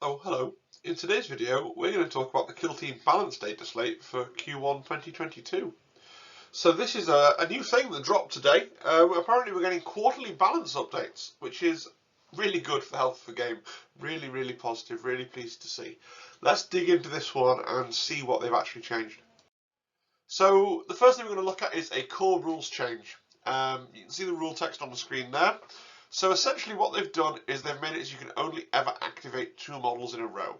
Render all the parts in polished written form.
Oh, hello. In today's video, we're going to talk about the Kill Team Balance Data Slate for Q1 2022. So this is a new thing that dropped today. Apparently we're getting quarterly balance updates, which is really good for the health of the game. Really positive, really pleased to see. Let's dig into this one and see what they've actually changed. So the first thing we're going to look at is a core rules change. You can see the rule text on the screen there. So essentially what they've done is they've made it so you can only ever activate 2 models in a row.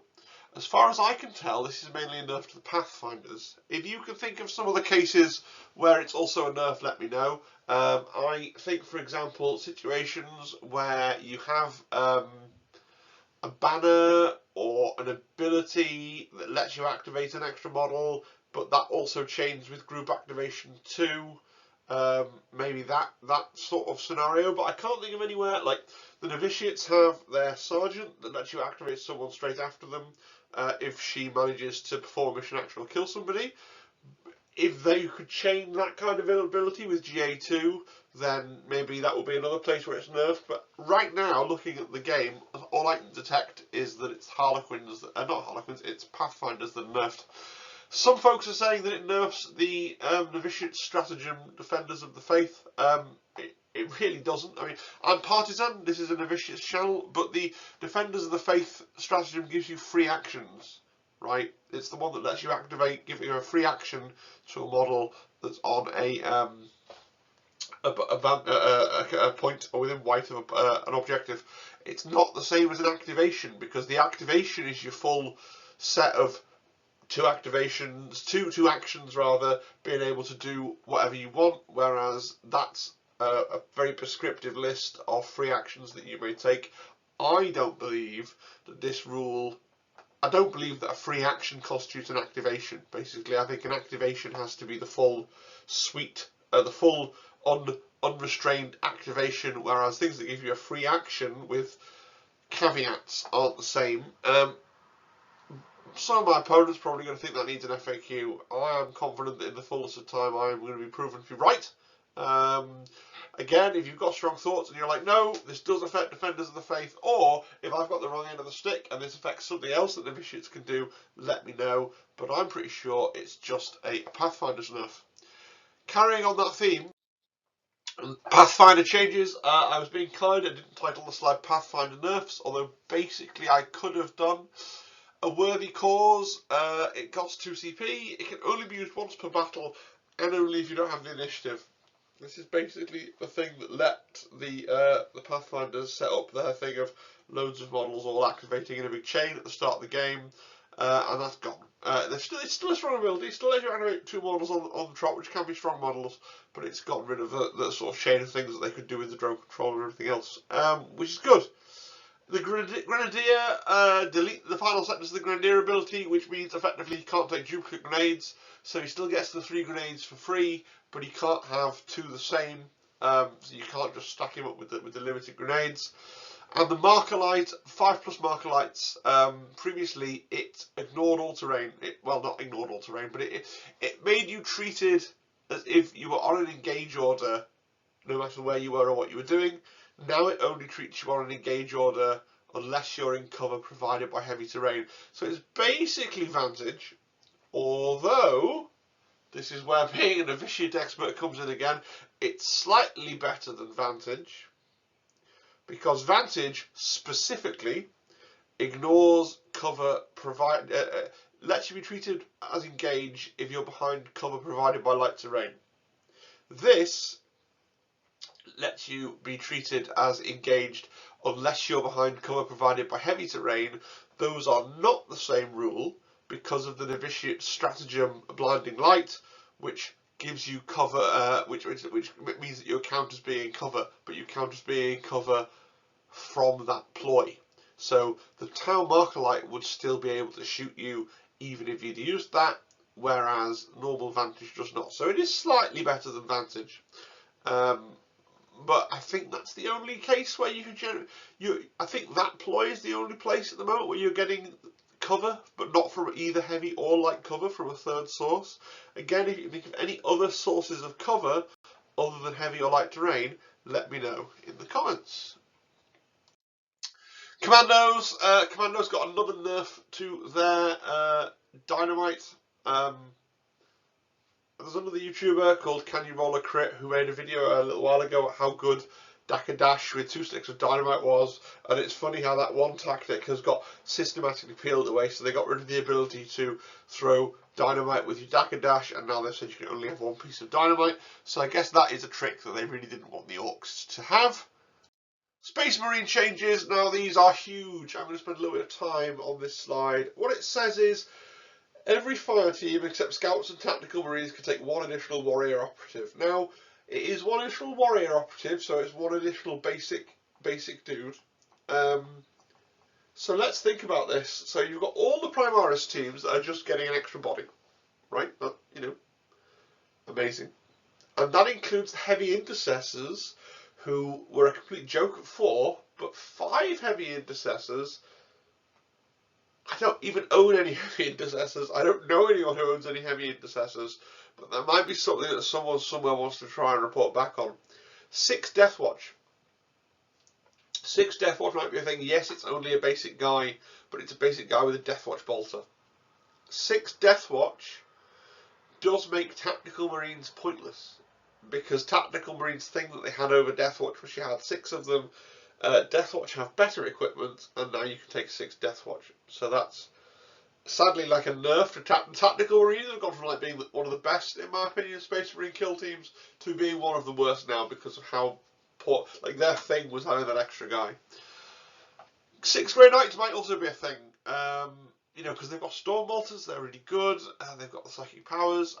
As far as I can tell, this is mainly a nerf to the Pathfinders. If you can think of some other cases where it's also a nerf, let me know. I think, for example, situations where you have a banner or an ability that lets you activate an extra model, but that also changes with group activation too. Maybe that sort of scenario, but I can't think of anywhere. Like the novitiates have their sergeant that lets you activate someone straight after them if she manages to perform a mission action or kill somebody. If they could chain that kind of ability with GA2, then maybe that will be another place where it's nerfed. But right now, looking at the game, all I can detect is that it's Harlequins, not Harlequins, it's Pathfinders that are nerfed. Some folks are saying that it nerfs the novitiate stratagem Defenders of the Faith. It really doesn't. I mean, I'm partisan, this is a novitiate channel, but the Defenders of the Faith stratagem gives you free actions, right? It's the one that lets you activate, giving you a free action to a model that's on a point or within white of an objective. It's not the same as an activation, because the activation is your full set of two actions rather, being able to do whatever you want, whereas that's a very prescriptive list of free actions that you may take. I don't believe that this rule, I don't believe that a free action constitutes an activation. Basically, I think an activation has to be the full suite, the full unrestrained activation, whereas things that give you a free action with caveats aren't the same. Some of my opponents are probably going to think that needs an FAQ. I am confident that in the fullness of time I am going to be proven to be right. Again, if you've got strong thoughts and you're like, no, this does affect Defenders of the Faith, or if I've got the wrong end of the stick and this affects something else that the novitiates can do, let me know. But I'm pretty sure it's just a Pathfinder's nerf. Carrying on that theme, Pathfinder changes. I was being kind, I didn't title the slide Pathfinder nerfs, although basically I could have done. A worthy cause, it costs 2 CP, it can only be used once per battle, and only if you don't have the initiative. This is basically the thing that let the Pathfinders set up their thing of loads of models all activating in a big chain at the start of the game, and that's gone. It's still a strong ability, it still lets you activate 2 models on the trot, which can be strong models, but it's got rid of the sort of chain of things that they could do with the drone control and everything else, which is good. The Grenadier, delete the final sentence of the Grenadier ability, which means effectively he can't take duplicate grenades, so he still gets the 3 grenades for free, but he can't have 2 the same, so you can't just stack him up with the limited grenades. And the Marker Light, 5+ Marker Lights, previously it ignored all terrain, well, not ignored all terrain, but it made you treated as if you were on an engage order, no matter where you were or what you were doing. Now it only treats you on an engage order unless you're in cover provided by heavy terrain. So it's basically Vantage, although this is where being a novitiate expert comes in again. It's slightly better than Vantage, because Vantage specifically ignores cover lets you be treated as engage if you're behind cover provided by light terrain. This lets you be treated as engaged unless you're behind cover provided by heavy terrain. Those are not the same rule because of the novitiate stratagem blinding light, which gives you cover, which means that you count as being cover, but you count as being cover from that ploy. So the town marker light would still be able to shoot you even if you'd used that, whereas normal Vantage does not. So it is slightly better than Vantage. But I think that's the only case where you can I think that ploy is the only place at the moment where you're getting cover, but not from either heavy or light cover from a third source. Again, if you think of any other sources of cover other than heavy or light terrain, let me know in the comments. Commandos. Commandos got another nerf to their dynamite. There's another YouTuber called Can You Roll a Crit who made a video a little while ago about how good Dash with 2 sticks of dynamite was, and it's funny how that one tactic has got systematically peeled away. So they got rid of the ability to throw dynamite with your Dash, and now they've said you can only have 1 piece of dynamite. So I guess that is a trick that they really didn't want the orcs to have. Space Marine changes. Now these are huge. I'm going to spend a little bit of time on this slide. What it says is every fire team except Scouts and Tactical Marines can take 1 additional Warrior Operative. Now, it is 1 additional Warrior Operative, so it's 1 additional basic dude. So let's think about this. So you've got all the Primaris teams that are just getting an extra body, right? That, you know, amazing. And that includes the Heavy Intercessors, who were a complete joke at 4, but 5 Heavy Intercessors. I don't even own any Heavy Intercessors. I don't know anyone who owns any Heavy Intercessors, but that might be something that someone somewhere wants to try and report back on. 6 Deathwatch. 6 Deathwatch might be a thing. Yes, it's only a basic guy, but it's a basic guy with a Deathwatch bolter. 6 Deathwatch does make Tactical Marines pointless, because Tactical Marines' thing that they had over Deathwatch was you had 6 of them. Deathwatch have better equipment, and now you can take 6 Deathwatch. So that's sadly like a nerf to Tactical Marines. Have gone from like being one of the best, in my opinion, Space Marine kill teams to being one of the worst now because of how poor. Like their thing was having that extra guy. 6 Grey Knights might also be a thing. You know, because they've got Storm Bolters, they're really good, and they've got the psychic powers.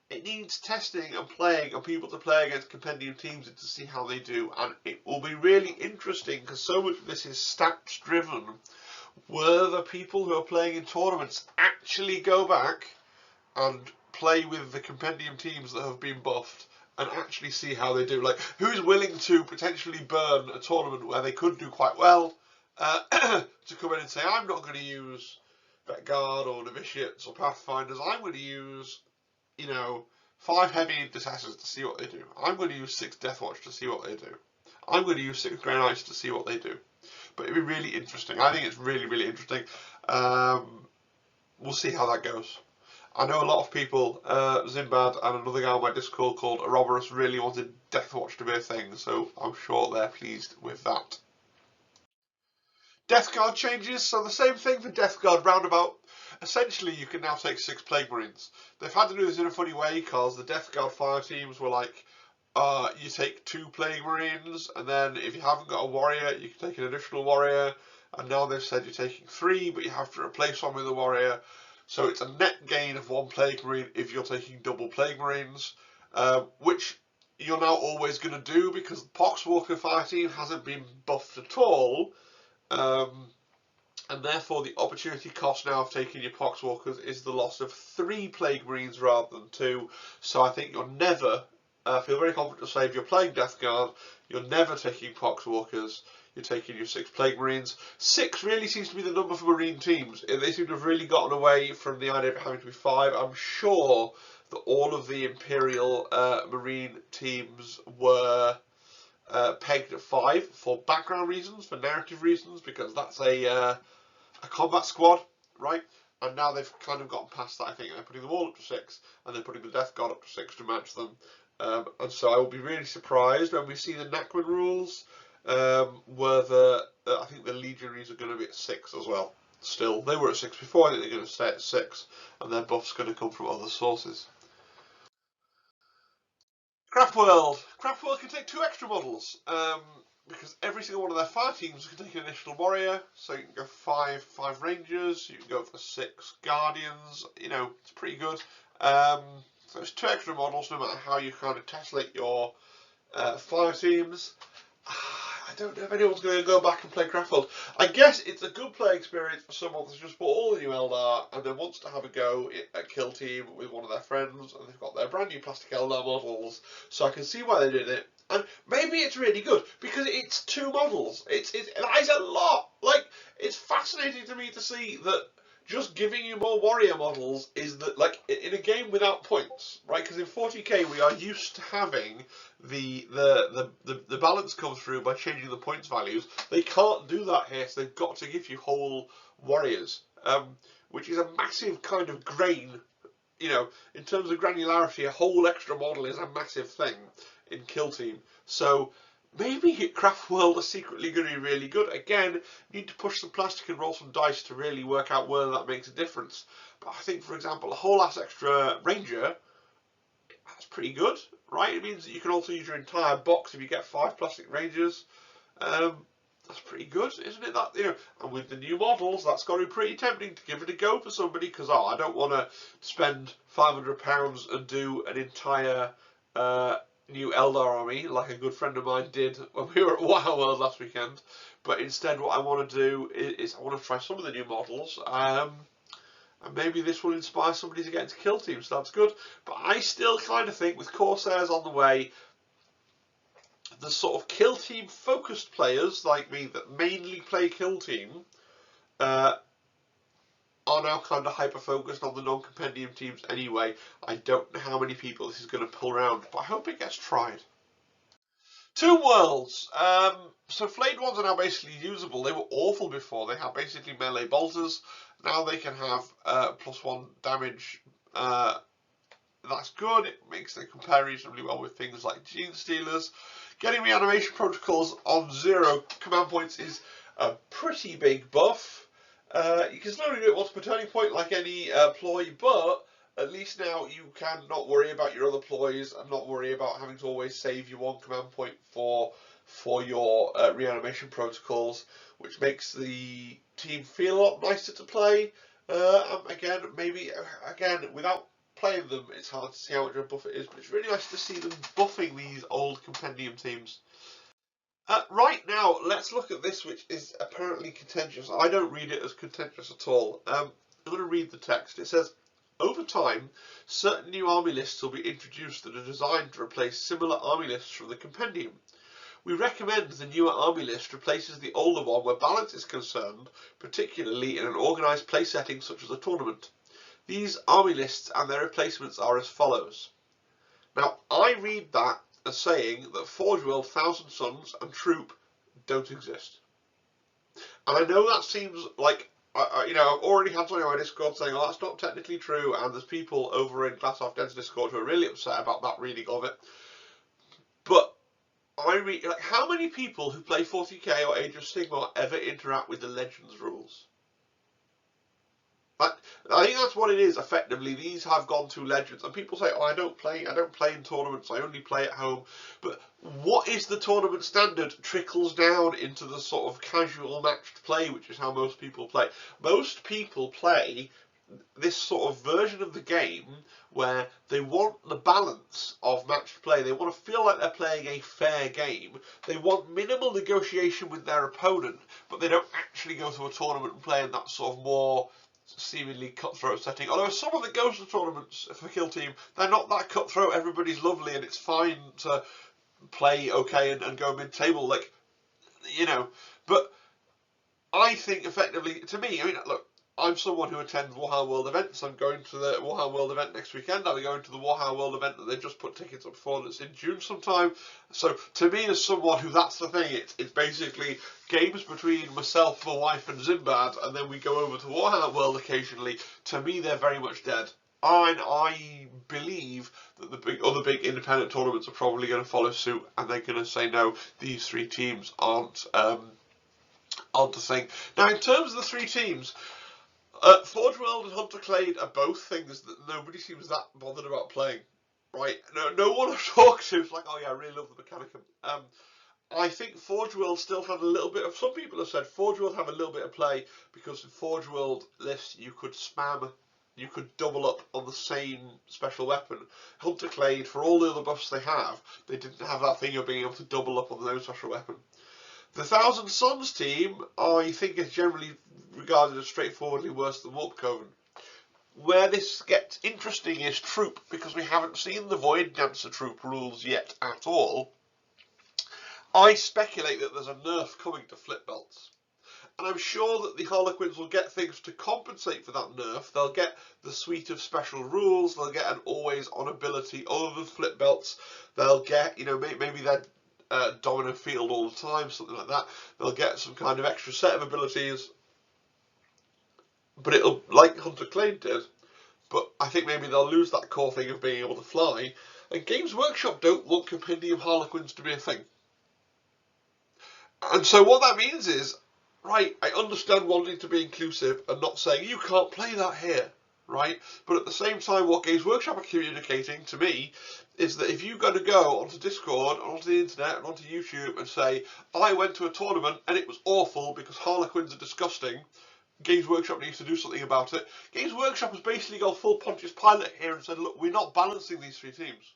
It needs testing and playing and people to play against compendium teams and to see how they do, and it will be really interesting because so much of this is stats driven. Where the people who are playing in tournaments actually go back and play with the compendium teams that have been buffed and actually see how they do. Like, who's willing to potentially burn a tournament where they could do quite well to come in and say, I'm not going to use Vet Guard or Novitiates or Pathfinders, I'm going to use, you know, 5 Heavy Intercessors to see what they do. I'm going to use 6 Deathwatch to see what they do. I'm going to use 6 Grey Knights to see what they do. But it'd be really interesting. I think it's really, really interesting. We'll see how that goes. I know a lot of people, Zimbad and another guy on my Discord called Ouroboros really wanted Deathwatch to be a thing, so I'm sure they're pleased with that. Death Guard changes, so the same thing for Death Guard roundabout. Essentially, you can now take 6 Plague Marines. They've had to do this in a funny way because the Death Guard fire teams were like, you take 2 Plague Marines, and then if you haven't got a warrior, you can take an additional warrior. And now they've said you're taking 3, but you have to replace one with a warrior. So it's a net gain of 1 Plague Marine if you're taking double Plague Marines, which you're now always going to do because the Poxwalker fire team hasn't been buffed at all. And therefore the opportunity cost now of taking your Poxwalkers is the loss of 3 Plague Marines rather than 2. So I think you're never, feel very confident to say if you're playing Death Guard, you're never taking Poxwalkers, you're taking your 6 Plague Marines. 6 really seems to be the number for Marine teams. They seem to have really gotten away from the idea of having to be 5. I'm sure that all of the Imperial Marine teams were pegged at 5 for background reasons, for narrative reasons, because that's a combat squad, right? And now they've kind of gotten past that. I think they're putting them all up to 6, and they're putting the Death Guard up to 6 to match them. And so I will be really surprised when we see the Nakman rules, where I think the Legionaries are going to be at 6 as well. Still, they were at 6 before. I think they're going to stay at 6, and their buff's going to come from other sources. Craft World. Craft World can take 2 extra models. Because every single one of their fire teams can take an additional warrior, so you can go 5 rangers, you can go for 6 guardians, you know, it's pretty good. So it's 2 extra models no matter how you kind of tessellate your fire teams. I don't know if anyone's going to go back and play Craft World. I guess it's a good play experience for someone that's just bought all the new Eldar and then wants to have a go at Kill Team with one of their friends, and they've got their brand new plastic Eldar models, so I can see why they did it. And maybe it's really good because it's 2 models. That is a lot. Like, it's fascinating to me to see that just giving you more warrior models is that, like, in a game without points, right? Because in 40k we are used to having the balance come through by changing the points values. They can't do that here, so they've got to give you whole warriors, which is a massive kind of grain. You know, in terms of granularity, a whole extra model is a massive thing in Kill Team. So maybe Craft World are secretly going to be really good. Again, you need to push some plastic and roll some dice to really work out whether that makes a difference. But I think, for example, a whole ass extra Ranger, that's pretty good, right? It means that you can also use your entire box if you get 5 plastic Rangers. That's pretty good, isn't it? That, you know, and with the new models, that's got to be pretty tempting to give it a go for somebody, because I don't want to spend £500 and do an entire new Eldar army like a good friend of mine did when we were at Warhammer World last weekend. But instead, what I want to do is I want to try some of the new models. And maybe this will inspire somebody to get into Kill Team, so that's good. But I still kind of think, with Corsairs on the way, the sort of Kill Team focused players like me that mainly play Kill Team are now kind of hyper focused on the non-compendium teams anyway. I don't know how many people this is going to pull around, but I hope it gets tried. Tomb Worlds. So flayed ones are now basically usable. They were awful before. They had basically melee bolters. Now they can have +1 damage. That's good. It makes them compare reasonably well with things like Gene Stealers. Getting reanimation protocols on 0 command points is a pretty big buff. You can slowly do it once per turning point like any ploy, but at least now you can not worry about your other ploys and not worry about having to always save your 1 command point for your reanimation protocols, which makes the team feel a lot nicer to play. Again, without playing them, it's hard to see how much of a buff it is, but it's really nice to see them buffing these old compendium teams. Right now, let's look at this, which is apparently contentious. I don't read it as contentious at all. I'm going to read the text. It says, over time, certain new army lists will be introduced that are designed to replace similar army lists from the compendium. We recommend the newer army list replaces the older one where balance is concerned, particularly in an organised play setting such as a tournament. These army lists and their replacements are as follows. Now, I read that as saying that Forge World, Thousand Suns and Troop don't exist. And I know that seems like, you know, I've already had something on my Discord saying, oh, that's not technically true, and there's people over in Glass Half Dead's Discord who are really upset about that reading of it. But I read, like, how many people who play 40k or Age of Sigmar ever interact with the Legends rules? I think that's what it is, effectively. These have gone to Legends, and people say, oh, I don't play in tournaments, I only play at home. But what is the tournament standard trickles down into the sort of casual matched play, which is how most people play. Most people play this sort of version of the game where they want the balance of matched play. They want to feel like they're playing a fair game. They want minimal negotiation with their opponent, but they don't actually go to a tournament and play in that sort of more seemingly cutthroat setting. Although someone that goes to tournaments for Kill Team, they're not that cutthroat. Everybody's lovely and it's fine to play okay and go mid-table, like, you know. But I think effectively, to me, I mean, look, I'm someone who attends Warhammer World events. I'm going to the Warhammer World event next weekend. I'll be going to the Warhammer World event that they've just put tickets up for, that's in June sometime. So to me, as someone who, that's the thing, it's basically games between myself, my wife and Zimbad, and then we go over to Warhammer World occasionally. To me, they're very much dead. And I believe that the other big independent tournaments are probably going to follow suit, and they're going to say, no, these 3 teams aren't the thing. Now, in terms of the 3 teams, Forge World and Hunter Clade are both things that nobody seems that bothered about playing, right? No one I've talked to is like, oh yeah, I really love the Mechanicum. I think Forge World still had a little bit of, some people have said Forge World have a little bit of play, because in Forge World lists you could spam, you could double up on the same special weapon. Hunter Clade, for all the other buffs they have, they didn't have that thing of being able to double up on their own special weapon. The Thousand Suns team, I think, is generally regarded as straightforwardly worse than Warp Coven. Where this gets interesting is Troop, because we haven't seen the Void Dancer Troop rules yet at all. I speculate that there's a nerf coming to Flip Belts. And I'm sure that the Harlequins will get things to compensate for that nerf. They'll get the suite of special rules. They'll get an always-on ability other than flip belts. They'll get, you know, maybe they're dominant field all the time, something like that. They'll get some kind of extra set of abilities. But it'll, like Hunter Clade did, but I think maybe they'll lose that core thing of being able to fly. And Games Workshop don't want Compendium Harlequins to be a thing. And so what that means is, right, I understand wanting to be inclusive and not saying you can't play that here, right? But at the same time, what Games Workshop are communicating to me is that if you're going to go onto Discord, onto the internet, and onto YouTube and say, I went to a tournament and it was awful because Harlequins are disgusting, Games Workshop needs to do something about it. Games Workshop has basically gone full Pontius Pilate here and said, look, we're not balancing these three teams.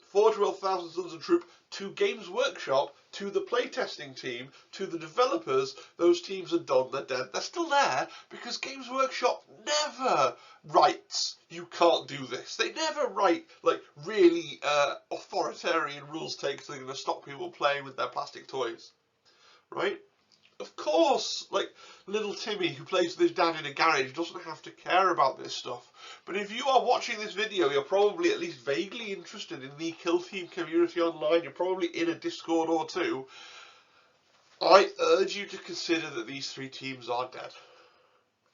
Forge World Thousand Sons and Troop, to Games Workshop, to the playtesting team, to the developers, those teams are done, they're dead. They're still there because Games Workshop never writes, you can't do this. They never write, like, really authoritarian rules takes that are going to stop people playing with their plastic toys, right? Of course, like, little Timmy who plays with his dad in a garage doesn't have to care about this stuff. But if you are watching this video, you're probably at least vaguely interested in the Kill Team community online. You're probably in a Discord or two. I urge you to consider that these three teams are dead.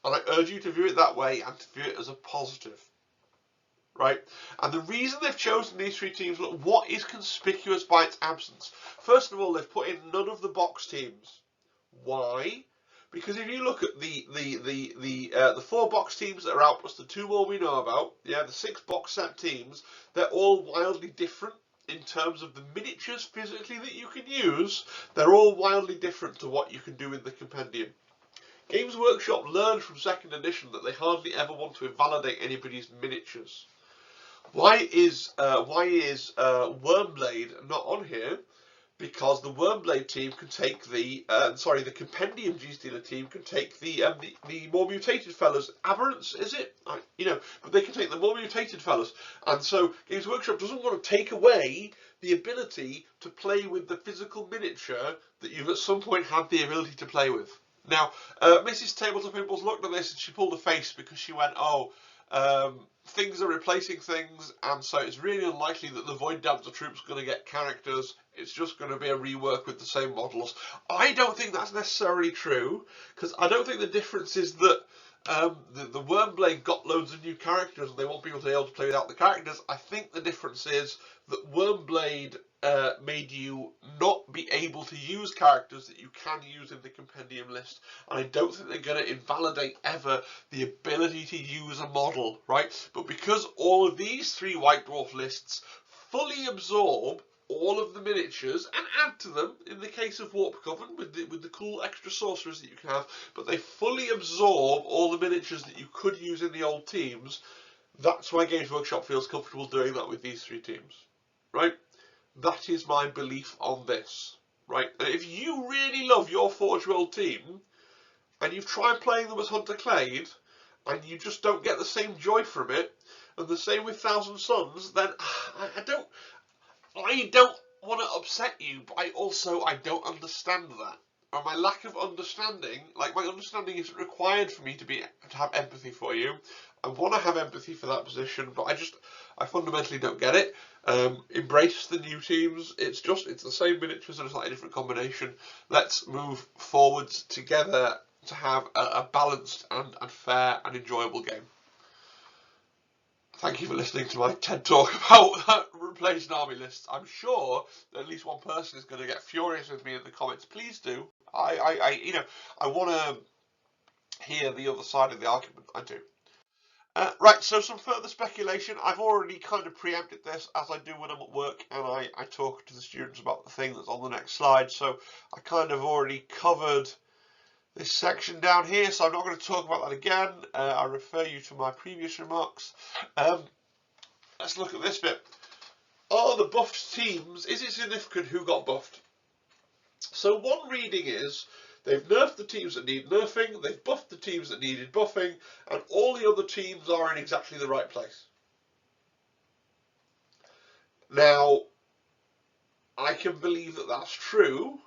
And I urge you to view it that way and to view it as a positive. Right? And the reason they've chosen these three teams, look, what is conspicuous by its absence? First of all, they've put in none of the box teams. Why? Because if you look at the 4 box teams that are out, plus the 2 more we know about, yeah, the 6 box set teams, they're all wildly different in terms of the miniatures physically that you can use. They're all wildly different to what you can do in the compendium. Games Workshop learned from 2nd edition that they hardly ever want to invalidate anybody's miniatures. Why is Wormblade not on here? Because the Wormblade team can take the Compendium G-Stealer team can take the more mutated fellas. Aberrants, is it? But they can take the more mutated fellas. And so Games Workshop doesn't want to take away the ability to play with the physical miniature that you've at some point had the ability to play with. Now, Mrs. Tabletop Impulse looked at this and she pulled a face because she went, things are replacing things, and so it's really unlikely that the Void Dancer troop's going to get characters. It's just going to be a rework with the same models. I don't think that's necessarily true, because I don't think the difference is that the Wormblade got loads of new characters and they want people to be able to play without the characters. I think the difference is that Wormblade made you not be able to use characters that you can use in the compendium list, and I don't think they're going to invalidate ever the ability to use a model, right? But because all of these 3 White Dwarf lists fully absorb all of the miniatures and add to them in the case of Warp Coven with the cool extra sorcerers that you can have, but they fully absorb all the miniatures that you could use in the old teams, that's why Games Workshop feels comfortable doing that with these 3 teams, right? That is my belief on this, right? And if you really love your Forge World team and you've tried playing them as Hunter Clade and you just don't get the same joy from it, and the same with Thousand Sons, then I don't want to upset you, but I don't understand that. And my lack of understanding, like my understanding isn't required for me to have empathy for you. I want to have empathy for that position, but I fundamentally don't get it. Embrace the new teams. It's the same miniatures and a slightly different combination. Let's move forwards together to have a balanced and fair and enjoyable game. Thank you for listening to my TED talk about replaced army lists. I'm sure that at least one person is going to get furious with me in the comments. Please do. I want to hear the other side of the argument. I do. Right, so some further speculation. I've already kind of preempted this, as I do when I'm at work and I talk to the students about the thing that's on the next slide. So I kind of already covered this section down here, so I'm not going to talk about that again. I refer you to my previous remarks. Let's look at this bit. Are the buffed teams, is it significant who got buffed? So one reading is, they've nerfed the teams that need nerfing, they've buffed the teams that needed buffing, and all the other teams are in exactly the right place. Now, I can believe that that's true,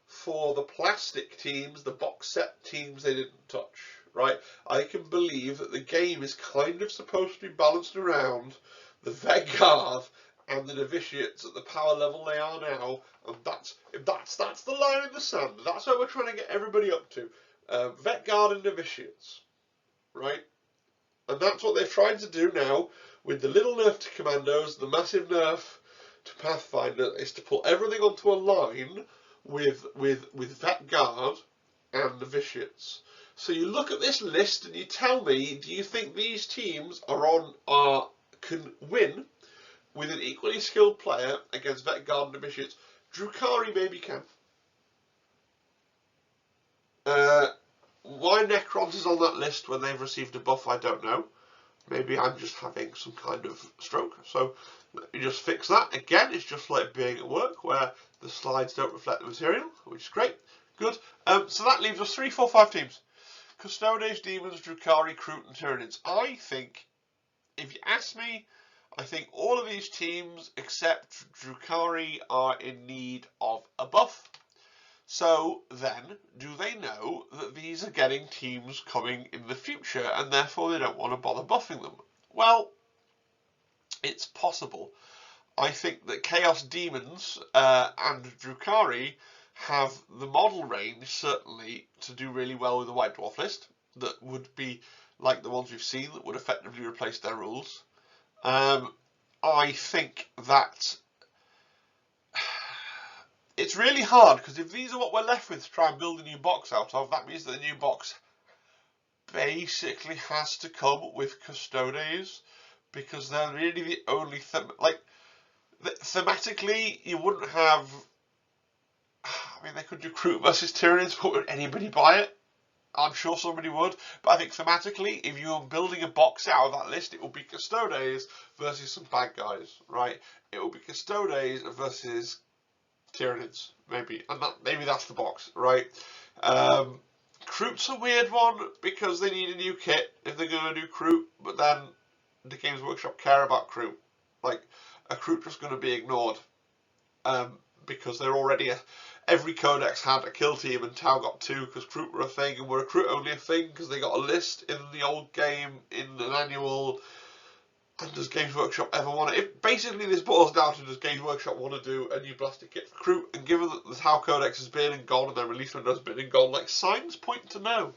for the plastic teams, the box set teams they didn't touch, right? I can believe that the game is kind of supposed to be balanced around the Vet Guard and the novitiates at the power level they are now, and that's the line in the sand. That's what we're trying to get everybody up to. Vet Guard and novitiates, right? And that's what they're trying to do now with the little nerf to Commandos, the massive nerf to Pathfinder, is to put everything onto a line with Vet Guard and novitiates. So you look at this list and you tell me, do you think these teams can win with an equally skilled player against Vet Guard and novitiates? Drukhari maybe can. Why Necrons is on that list when they've received a buff, I don't know. Maybe I'm just having some kind of stroke. So let me just fix that. Again, it's just like being at work where the slides don't reflect the material, which is great. Good. So that leaves us 3, 4, 5 teams. Custodes, Demons, Drukhari, Kroot and Tyranids. I think, if you ask me, I think all of these teams except Drukhari are in need of a buff. So then, do they know that these are getting teams coming in the future and therefore they don't want to bother buffing them? Well, it's possible. I think that Chaos Demons and Drukhari have the model range, certainly, to do really well with the White Dwarf list. That would be like the ones we've seen that would effectively replace their rules. I think that it's really hard, because if these are what we're left with to try and build a new box out of, that means that the new box basically has to come with Custodes, because they're really the only thematically you wouldn't have. I mean, they could do Kroot versus Tyranids, but would anybody buy it? I'm sure somebody would, but I think thematically, if you were building a box out of that list, it would be Custodes versus some bad guys, right? It would be Custodes versus Tyranids, maybe, and maybe that's the box, right? Kroot's a weird one because they need a new kit if they're going to do Kroot, but then the Games Workshop care about Kroot. Like, a Kroot just going to be ignored because they're already every codex had a kill team and Tau got 2 because Kroot were a thing, and were a Kroot only a thing because they got a list in the old game in an annual. And does Games Workshop ever want to? Basically, this boils down to, does Games Workshop want to do a new plastic kit for Kroot? And given that the Tau Codex has been in gold and their release window has been in gold, like, signs point to no.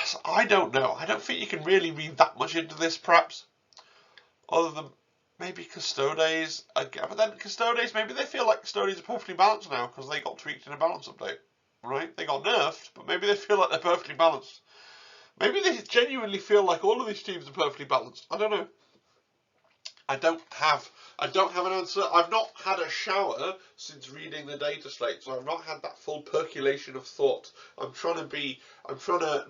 So I don't know. I don't think you can really read that much into this, perhaps. Other than maybe Custodes. But then Custodes, maybe they feel like Custodes are perfectly balanced now because they got tweaked in a balance update. Right? They got nerfed, but maybe they feel like they're perfectly balanced. Maybe they genuinely feel like all of these teams are perfectly balanced. I don't know. I don't have an answer. I've not had a shower since reading the Dataslate, so I've not had that full percolation of thought. I'm trying to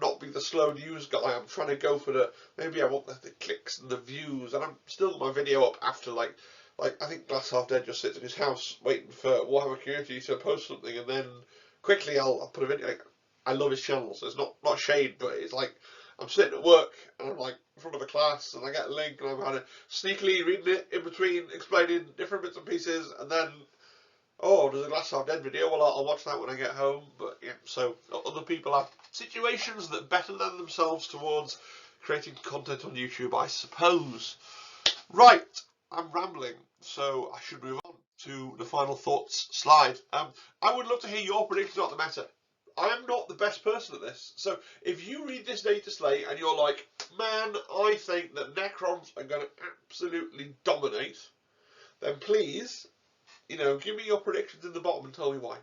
not be the slow news guy. I'm trying to go for maybe I want the clicks and the views, and I'm still got my video up after like I think Glass Half Dead just sits in his house waiting for Warhammer Community to post something, and then quickly I'll put a video. I love his channel, so it's not shade, but it's like I'm sitting at work and I'm like in front of a class and I get a link and I'm kind of sneakily reading it in between, explaining different bits and pieces, and then, oh, there's a Glass Half Dead video, well, I'll watch that when I get home. But yeah, so other people have situations that better lend themselves towards creating content on YouTube, I suppose. Right, I'm rambling, so I should move on to the final thoughts slide. I would love to hear your predictions about the meta. I am not the best person at this, so if you read this data slate and you're like, man, I think that Necrons are going to absolutely dominate, then please, give me your predictions in the bottom and tell me why.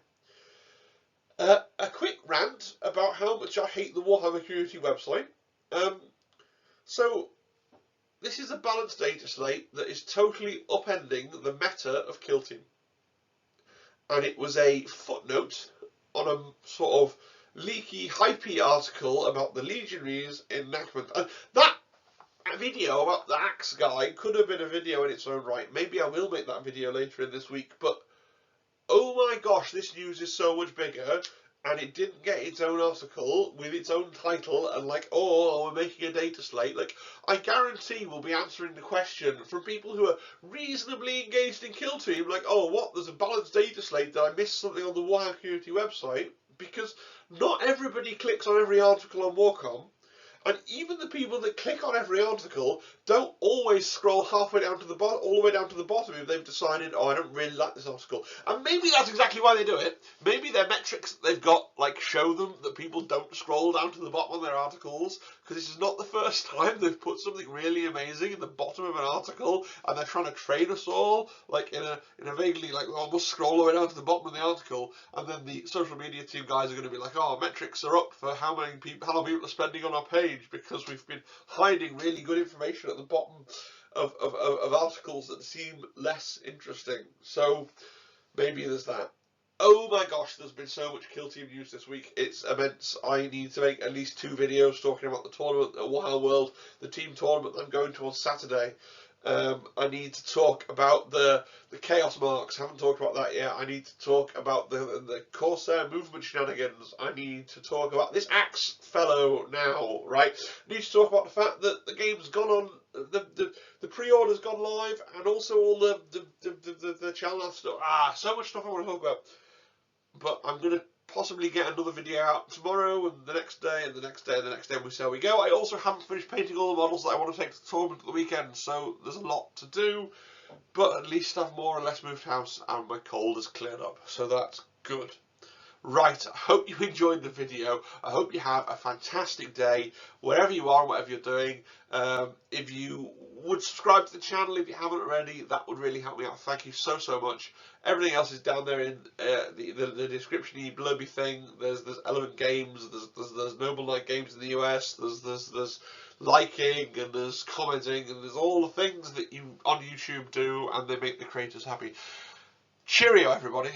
A quick rant about how much I hate the Warhammer Community website. So, this is a balanced data slate that is totally upending the meta of Kill Team. And it was a footnote on a sort of leaky, hypey article about the Legionaries in Necrons. And that video about the Axe guy could have been a video in its own right. Maybe I will make that video later in this week, but oh my gosh, this news is so much bigger. and it didn't get its own article with its own title and like, oh, we're making a Dataslate, like, I guarantee we'll be answering the question from people who are reasonably engaged in Kill Team, like, oh, what, there's a balanced Dataslate, did I miss something on the Warhammer community website? Because not everybody clicks on every article on Warcom. And even the people that click on every article don't always scroll halfway down to the bottom, all the way down to the bottom if they've decided, oh, I don't really like this article. And maybe that's exactly why they do it. Maybe their metrics that they've got, like, show them that people don't scroll down to the bottom of their articles, because this is not the first time they've put something really amazing in the bottom of an article, and they're trying to train us all, like, in a vaguely, like, well, we'll scroll all the way down to the bottom of the article, and then the social media team guys are going to be like, oh, metrics are up for how long people are spending on our page, because we've been hiding really good information at the bottom of articles that seem less interesting. So maybe there's that. Oh my gosh, there's been so much Kill Team news this week. It's immense. I need to make at least 2 videos talking about the tournament at Warhammer World, the team tournament that I'm going to on Saturday. I need to talk about the Chaos Marks. I haven't talked about that yet. I need to talk about the Corsair movement shenanigans. I need to talk about this Axe fellow now, right? I need to talk about the fact that the game's gone on, the pre-order's gone live, and also all the channel stuff. So much stuff I want to talk about. But I'm going to possibly get another video out tomorrow and the next day and the next day and the next day, and we see how we go. I also haven't finished painting all the models that I want to take to the tournament at the weekend, so there's a lot to do, but at least I've more or less moved house and my cold has cleared up, so that's good. Right, I hope you enjoyed the video. I hope you have a fantastic day wherever you are and whatever you're doing. If you would subscribe to the channel if you haven't already, that would really help me out. Thank you so much. Everything else is down there in the description-y blurby thing. There's Element Games, there's Noble Knight Games in the US, there's liking, and there's commenting, and there's all the things that you on YouTube do, and they make the creators happy. Cheerio, everybody.